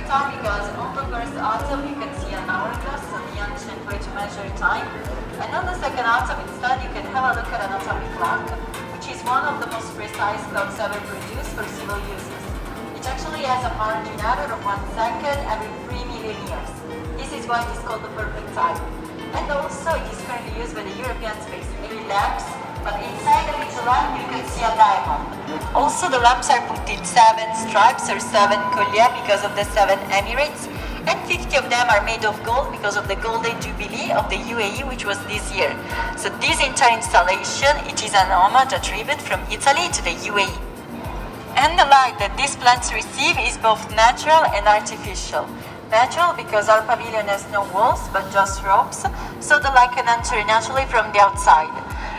time because on the first atom you can see an hourglass, so the ancient way to measure time. And on the second atom instead you can have a look at an atomic clock, which is one of the most precise clocks ever produced for civil uses. It actually has a margin error of 1 second every 3 million years. This is why it is called the perfect time. And also it is currently used by the European Space Agency lamps, but inside of each lamp you can see a diamond. Also the lamps are put in 7 stripes or 7 colliers because of the 7 Emirates, and 50 of them are made of gold because of the Golden Jubilee of the UAE, which was this year. So this entire installation, it is an homage, a tribute from Italy to the UAE. And the light that these plants receive is both natural and artificial. Natural because our pavilion has no walls but just ropes, so the light can enter naturally from the outside.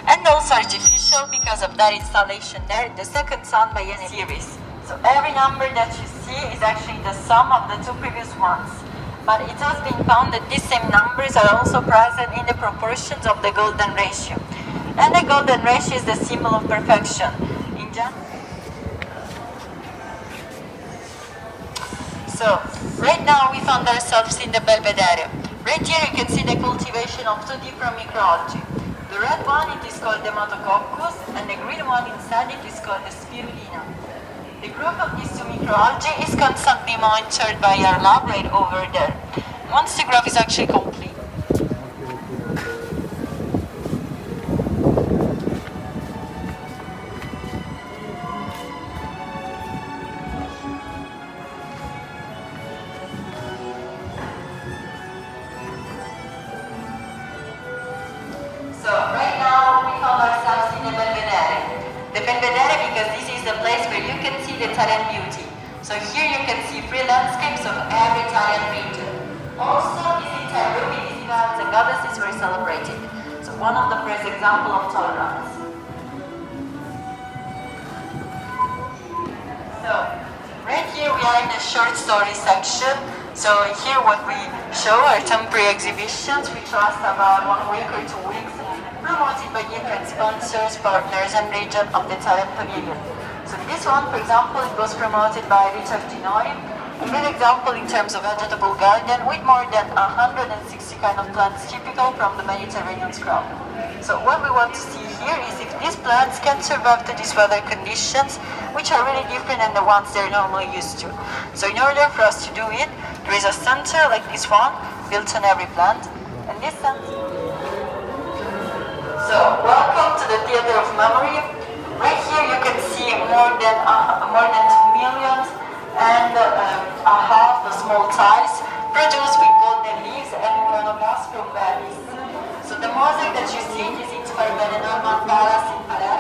And also artificial because of that installation there, the second sun by any series. So every number that you see is actually the sum of the 2 previous ones. But it has been found that these same numbers are also present in the proportions of the golden ratio. And the golden ratio is the symbol of perfection. In general. So, right now we found ourselves in the Belvedere. Right here you can see the cultivation of 2 different microalgae. The red one, it is called the Dematococcus, and the green one inside it is called the Spirulina. The growth of these 2 microalgae is constantly monitored by our lab right over there. Once the growth is actually complete. So right now we found ourselves in the Belvedere. The Belvedere because this is the place where you can see the Italian beauty. So here you can see free landscapes of every Italian region. Also this entire room is events and goddesses were celebrated. So one of the first example of tolerance. So right here we are in the short story section. So here what we show are temporary exhibitions which last about 1 week or 2 weeks, promoted by different sponsors, partners and region of the Italian pavilion. So this one, for example, it was promoted by Richard Ginoi, a good example in terms of vegetable garden with more than 160 kind of plants typical from the Mediterranean crop. So what we want to see here is if these plants can survive to these weather conditions, which are really different than the ones they're normally used to. So in order for us to do it, there is a center like this one, built on every plant, and this center. So, welcome to the Theater of Memory. Right here you can see more than 2 million and a half of small tiles produced with golden leaves and monoglass from Venice. So the mosaic that you see is inspired by the Norman Palace in Palermo.